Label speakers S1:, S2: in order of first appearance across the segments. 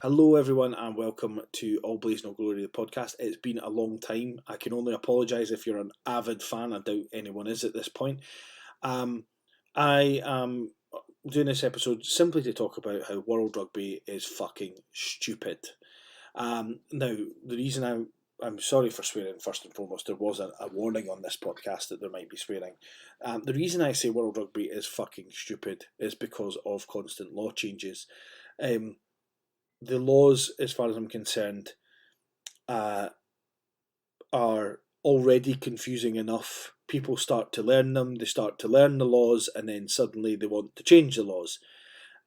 S1: Hello, everyone, and welcome to All Blaze No Glory, the podcast. It's been a long time. I can only apologise if you're an avid fan. I doubt anyone is at this point. I am doing this episode simply to talk about how World Rugby is fucking stupid. Now, the reason I'm sorry for swearing, first and foremost, there was a warning on this podcast that there might be swearing. The reason I say World Rugby is fucking stupid is because of constant law changes. The laws, as far as I'm concerned, are already confusing enough. People start to learn them, they start to learn the laws, and then suddenly they want to change the laws.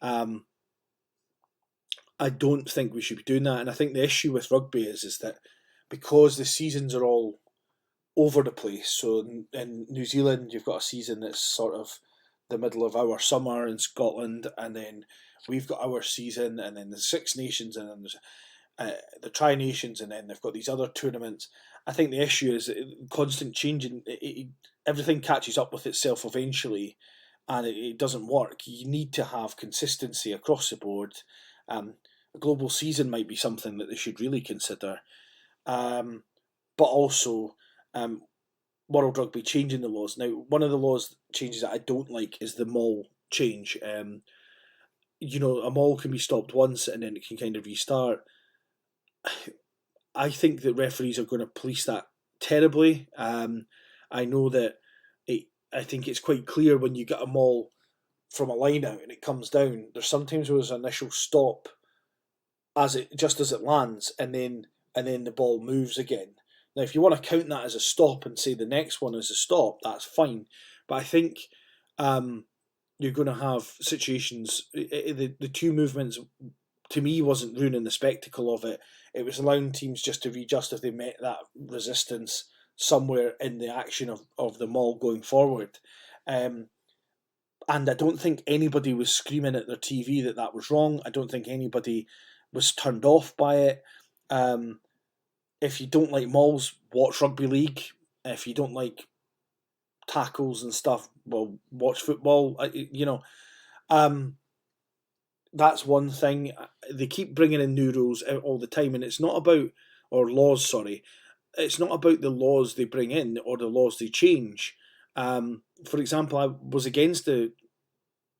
S1: I don't think we should be doing that, and I think the issue with rugby is that because the seasons are all over the place, so in New Zealand you've got a season that's sort of the middle of our summer in Scotland, and then we've got our season, and then the Six Nations, and then there's the Tri Nations, and then they've got these other tournaments. I think the issue is constant changing. Everything catches up with itself eventually, and it doesn't work. You need to have consistency across the board. A global season might be something that they should really consider, but also World Rugby changing the laws. Now, one of the laws changes that I don't like is the maul change. A maul can be stopped once and then it can kind of restart. I think that referees are going to police that terribly. I know that I think it's quite clear when you get a maul from a line out and it comes down. There's sometimes where there's an initial stop as it lands, and then the ball moves again. Now, if you want to count that as a stop and say the next one is a stop, that's fine. But I think you're going to have situations. The two movements, to me, wasn't ruining the spectacle of it. It was allowing teams just to readjust if they met that resistance somewhere in the action of the maul going forward. And I don't think anybody was screaming at their TV that was wrong. I don't think anybody was turned off by it. If you don't like mauls, watch rugby league. If you don't like tackles and stuff, well, watch football. That's one thing. They keep bringing in new rules out all the time, and it's not about, or laws, sorry. It's not about the laws they bring in or the laws they change. For example, I was against the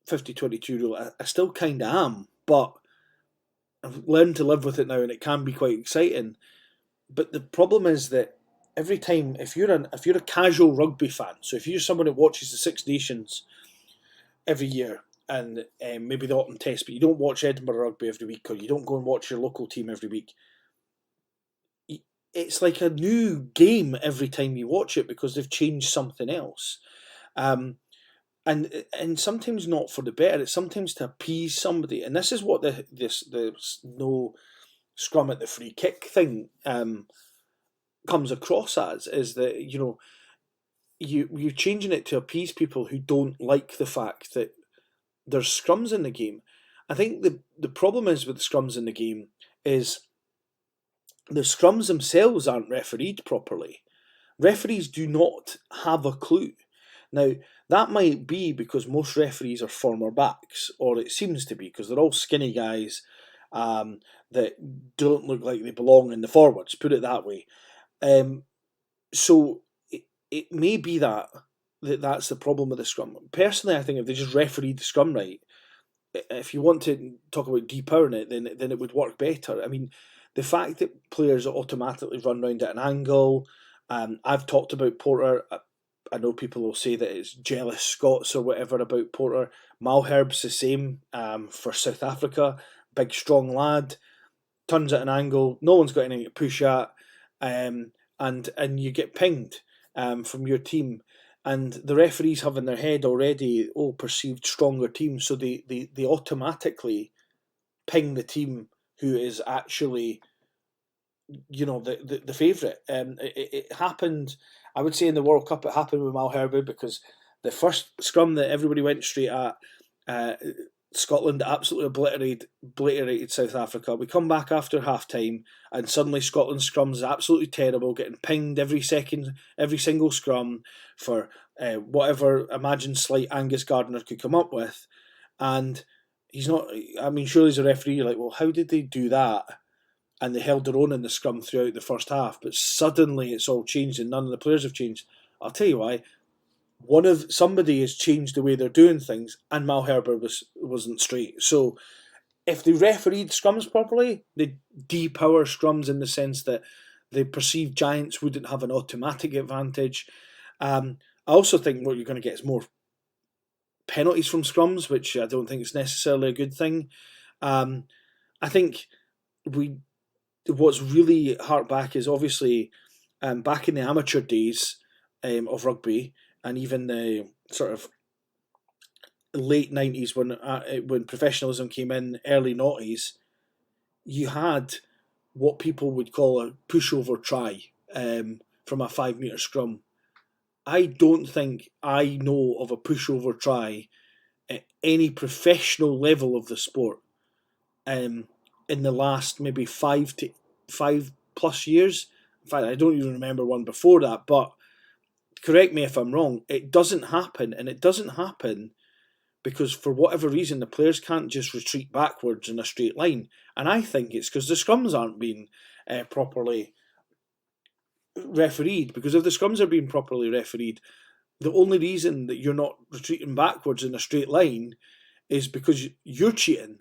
S1: 50-22 rule. I still kind of am, but I've learned to live with it now, and it can be quite exciting. But the problem is that every time, if you're a casual rugby fan, so if you're someone that watches the Six Nations every year and maybe the autumn test, but you don't watch Edinburgh rugby every week, or you don't go and watch your local team every week, it's like a new game every time you watch it because they've changed something else. And sometimes not for the better. It's sometimes to appease somebody, and this is what the no scrum at the free kick thing comes across as, is that you're changing it to appease people who don't like the fact that there's scrums in the game. I think the problem is with the scrums in the game is the scrums themselves aren't refereed properly. Referees do not have a clue. Now, that might be because most referees are former backs, or it seems to be, because they're all skinny guys that don't look like they belong in the forwards, put it that way. So it may be that's the problem with the scrum. Personally, I think if they just refereed the scrum right, if you want to talk about depowering it, then it would work better. I mean, the fact that players automatically run round at an angle, I've talked about Porter. I know people will say that it's jealous Scots or whatever about Porter. Malherb's the same for South Africa. Big, strong lad, turns at an angle. No one's got anything to push at, and you get pinged from your team. And the referees have in their head already, perceived stronger team, so they automatically ping the team who is actually, the favourite. It happened, I would say, in the World Cup. It happened with Malherbe because the first scrum that everybody went straight at, Scotland absolutely obliterated South Africa. We come back after half time, and suddenly Scotland's scrums is absolutely terrible, getting pinged every single scrum for whatever imagined slight Angus Gardner could come up with. And he's not. I mean, surely as a referee, you're like, well, how did they do that? And they held their own in the scrum throughout the first half, but suddenly it's all changed and none of the players have changed. I'll tell you why. Somebody has changed the way they're doing things, and Malherbe wasn't straight. So if they refereed scrums properly, they depower scrums in the sense that the perceived giants wouldn't have an automatic advantage. I also think what you're going to get is more penalties from scrums, which I don't think is necessarily a good thing. I think we what's really harked back is obviously back in the amateur days of rugby, and even the sort of late 90s when professionalism came in, early noughties, you had what people would call a pushover try from a 5 metre scrum. I don't think I know of a pushover try at any professional level of the sport in the last maybe 5 plus years. In fact, I don't even remember one before that, but correct me if I'm wrong, it doesn't happen, and it doesn't happen because for whatever reason the players can't just retreat backwards in a straight line, and I think it's because the scrums aren't being properly refereed. Because if the scrums are being properly refereed, the only reason that you're not retreating backwards in a straight line is because you're cheating,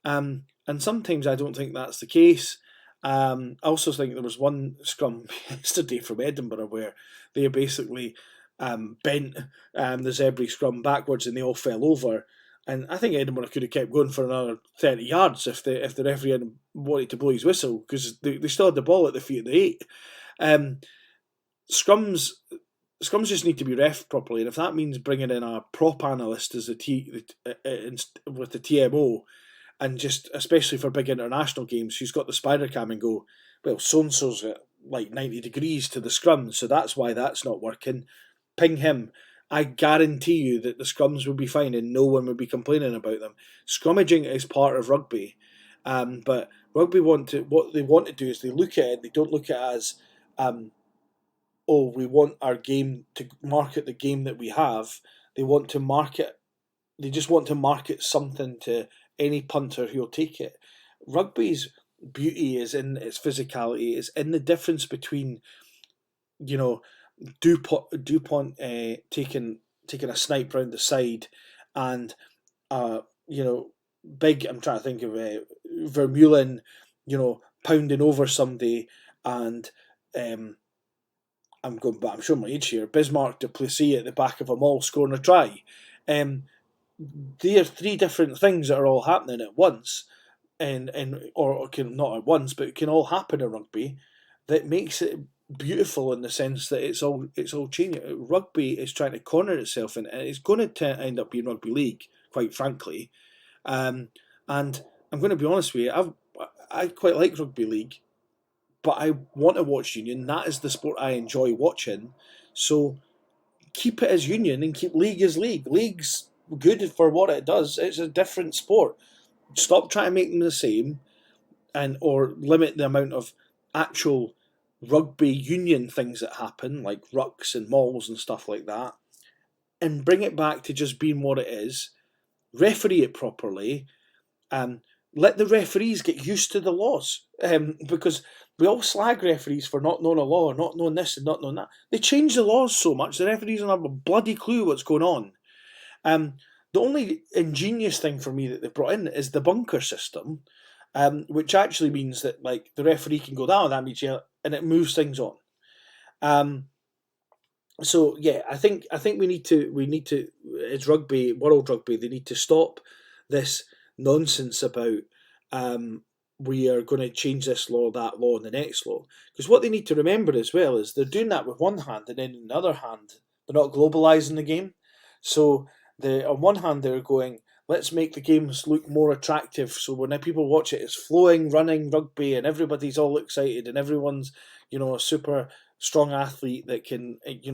S1: and sometimes I don't think that's the case. I also think there was one scrum yesterday from Edinburgh where they basically bent the Zebra scrum backwards and they all fell over. And I think Edinburgh could have kept going for another 30 yards if the referee hadn't wanted to blow his whistle, because they still had the ball at the feet of the 8. Um, scrums scrums just need to be ref properly, and if that means bringing in a prop analyst as with the TMO, and just especially for big international games, who's got the spider cam and go, well, so and so's at like 90 degrees to the scrum, so that's why that's not working. Ping him. I guarantee you that the scrums will be fine and no one will be complaining about them. Scrummaging is part of rugby, but rugby what they want to do is they look at it. They don't look at it as oh, we want our game to market the game that we have. They want to market. They just want to market something to any punter who'll take it. Rugby's beauty is in its physicality. Is in the difference between, you know, Dupont taking a snipe round the side, and you know, big. I'm trying to think of Vermeulen, you know, pounding over somebody, and I'm showing my age here. Bismarck Duplessis at the back of a mall scoring a try. They are three different things that are all happening at once, or can not at once, but it can all happen in rugby. That makes it beautiful in the sense that it's all changing. Rugby is trying to corner itself, and it's going to end up being rugby league, quite frankly. And I'm going to be honest with you, I quite like rugby league, but I want to watch union. That is the sport I enjoy watching. So keep it as union and keep league as league. League's good for what it does. It's a different sport. Stop trying to make them the same, or limit the amount of actual rugby union things that happen, like rucks and mauls and stuff like that, and bring it back to just being what it is. Referee it properly. Let the referees get used to the laws, because we all slag referees for not knowing a law, or not knowing this and not knowing that. They change the laws so much the referees don't have a bloody clue what's going on. The only ingenious thing for me that they've brought in is the bunker system, which actually means that like the referee can go down, that means yeah, and it moves things on. So yeah, I think we need to it's rugby, world rugby. They need to stop this nonsense about we are going to change this law, that law, and the next law. Because what they need to remember as well is they're doing that with one hand, and then in the other hand, they're not globalising the game. So on one hand, they're going, let's make the games look more attractive. So when people watch it, it's flowing, running rugby, and everybody's all excited, and everyone's, a super strong athlete that can, hit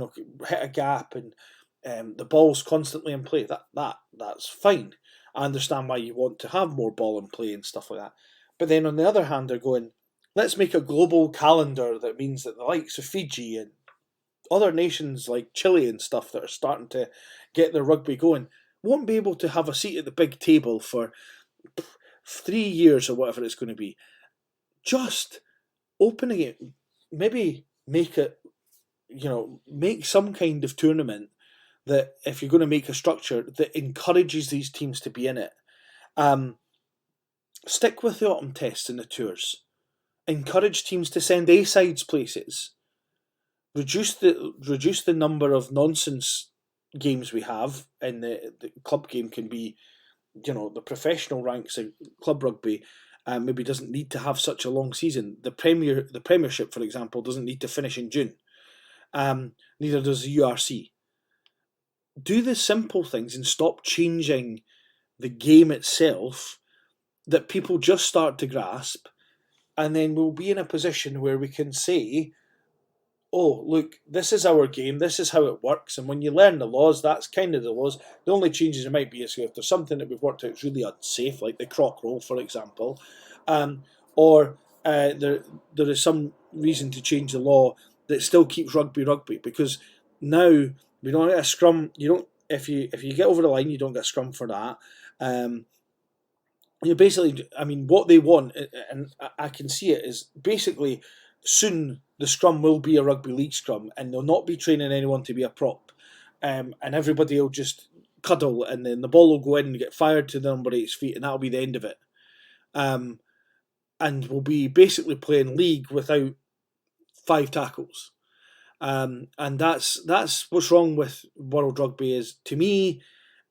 S1: a gap, and the ball's constantly in play. That's fine. I understand why you want to have more ball in play and stuff like that. But then on the other hand, they're going, let's make a global calendar that means that the likes of Fiji and other nations like Chile and stuff that are starting to get their rugby going won't be able to have a seat at the big table for 3 years or whatever it's going to be, just opening it, maybe make it, make some kind of tournament that, if you're going to make a structure that encourages these teams to be in it, um, stick with the autumn tests and the tours. Encourage teams to send A sides places. Reduce the number of nonsense games we have, and the club game can be, the professional ranks of club rugby. Maybe doesn't need to have such a long season. The Premiership, for example, doesn't need to finish in June. Neither does the URC. Do the simple things and stop changing the game itself, that people just start to grasp, and then we'll be in a position where we can say, oh, look, this is our game, this is how it works, and when you learn the laws, that's kind of the laws. The only changes there might be is if there's something that we've worked out is really unsafe, like the croc roll, for example, or there is some reason to change the law that still keeps rugby, because now we don't get a scrum. You don't, if you get over the line, you don't get a scrum for that. You basically, I mean, what they want, and I can see it, is basically soon the scrum will be a rugby league scrum, and they'll not be training anyone to be a prop, and everybody will just cuddle, and then the ball will go in and get fired to the number 8's feet, and that'll be the end of it. And we'll be basically playing league without 5 tackles. And that's what's wrong with World Rugby. Is, to me,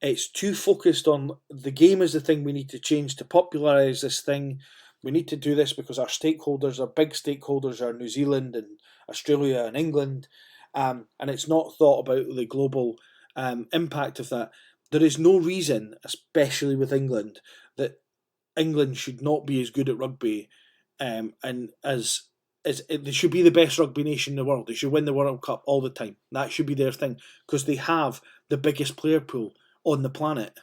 S1: it's too focused on the game as the thing we need to change to popularise this thing. We need to do this because our stakeholders, our big stakeholders, are New Zealand and Australia and England, and it's not thought about the global impact of that. There is no reason, especially with England, that England should not be as good at rugby, and as they should be the best rugby nation in the world. They should win the World Cup all the time. That should be their thing, because they have the biggest player pool on the planet.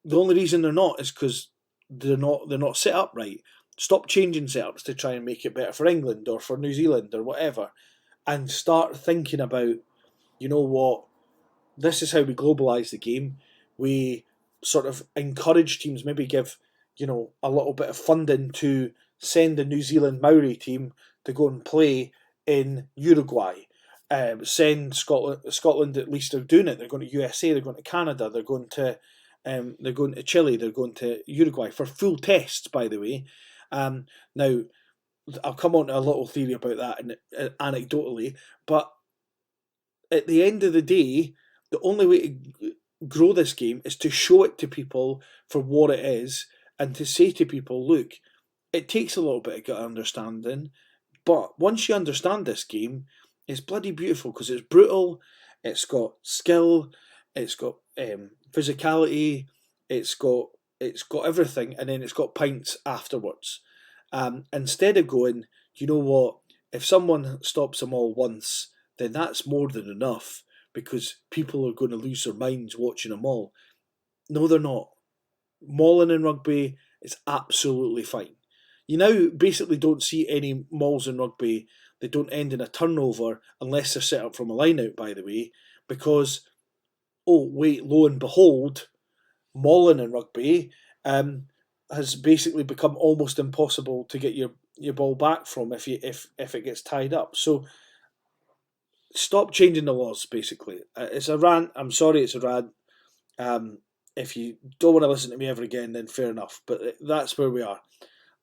S1: The only reason they're not is because they're not set up right. Stop changing setups to try and make it better for England or for New Zealand or whatever, and start thinking about, you know what, this is how we globalise the game. We sort of encourage teams, maybe give, a little bit of funding to send the New Zealand Maori team to go and play in Uruguay. Send Scotland at least are doing it. They're going to USA, they're going to Canada, they're going to Chile, they're going to Uruguay for full tests, by the way. Now, I'll come on to a little theory about that anecdotally, but at the end of the day, the only way to grow this game is to show it to people for what it is, and to say to people, look, it takes a little bit of gut understanding, but once you understand this game, it's bloody beautiful, because it's brutal, it's got skill, it's got physicality, it's got everything, and then it's got pints afterwards. Instead of going, you know what, if someone stops them all once, then that's more than enough, because people are going to lose their minds watching them all. No, they're not. Mauling in rugby is absolutely fine. You now basically don't see any mauls in rugby. They don't end in a turnover unless they're set up from a line out, by the way, because, oh wait, lo and behold, mauling in rugby has basically become almost impossible to get your ball back from if it gets tied up. So stop changing the laws, basically. It's a rant. I'm sorry, it's a rant. If you don't want to listen to me ever again, then fair enough. But that's where we are.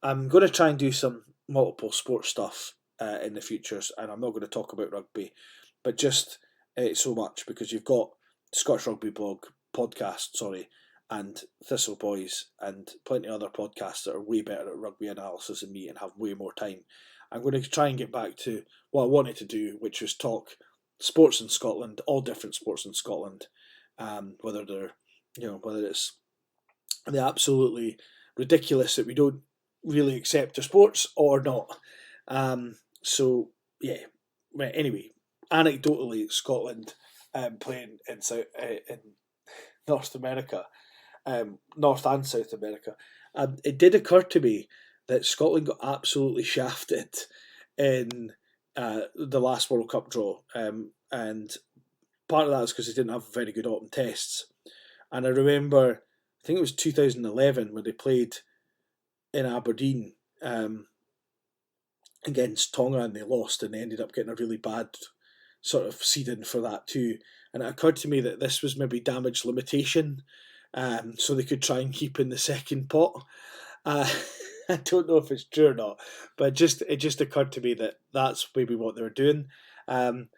S1: I'm going to try and do some multiple sports stuff in the futures, and I'm not going to talk about rugby, but just so much, because you've got Scottish Rugby podcast, and Thistle Boys, and plenty of other podcasts that are way better at rugby analysis than me and have way more time. I'm going to try and get back to what I wanted to do, which was talk sports in Scotland, all different sports in Scotland, whether it's the absolutely ridiculous that we don't really accept the sports or not. So yeah. Anyway, anecdotally, Scotland playing in North America, North and South America, it did occur to me that Scotland got absolutely shafted in the last World Cup draw, and part of that is because they didn't have very good autumn tests. And I remember I think it was 2011 where they played in Aberdeen against Tonga and they lost, and they ended up getting a really bad sort of seeding for that too. And it occurred to me that this was maybe damage limitation, so they could try and keep in the second pot. Uh, I don't know if it's true or not, but it just occurred to me that that's maybe what they were doing, um,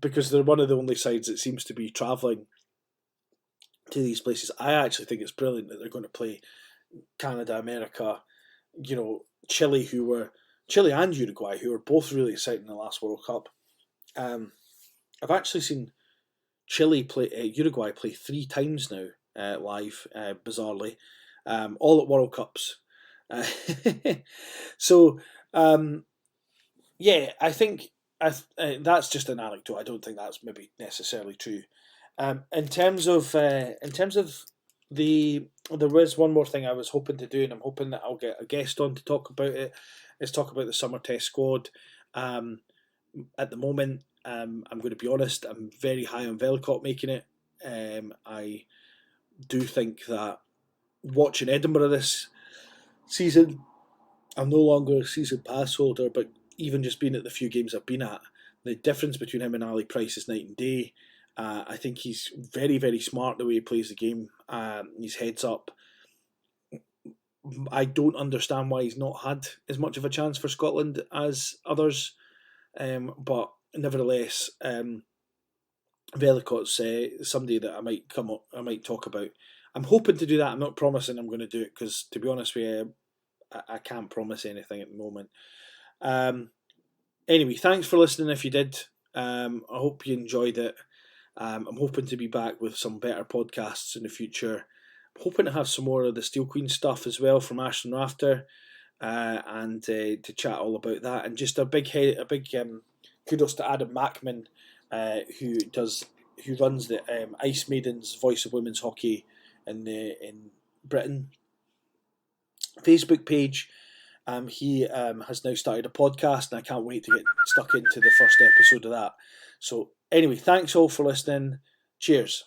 S1: because they're one of the only sides that seems to be travelling to these places. I actually think it's brilliant that they're going to play Canada, America, Chile, Chile and Uruguay, who were both really exciting in the last World Cup. I've actually seen Uruguay play 3 times now live, bizarrely, all at World Cups. Uh, so yeah, I think that's just an anecdote. I don't think that's maybe necessarily true. In terms of there was one more thing I was hoping to do, and I'm hoping that I'll get a guest on to talk about it. Is talk about the summer test squad. At the moment, I'm going to be honest. I'm very high on Velicott making it. I do think that watching Edinburgh this season, I'm no longer a season pass holder, but even just being at the few games I've been at, the difference between him and Ali Price is night and day. I think he's very, very smart the way he plays the game. His heads up. I don't understand why he's not had as much of a chance for Scotland as others, but nevertheless, Velicott's somebody that I might talk about. I'm hoping to do that. I'm not promising I'm going to do it because, to be honest with you, I can't promise anything at the moment. Anyway, thanks for listening. If you did, I hope you enjoyed it. I'm hoping to be back with some better podcasts in the future. I'm hoping to have some more of the Steel Queen stuff as well from Ashton Rafter, and to chat all about that. And just a big kudos to Adam Mackman, who runs the Ice Maidens Voice of Women's Hockey in Britain Facebook page. He has now started a podcast, and I can't wait to get stuck into the first episode of that. So anyway, thanks all for listening. Cheers.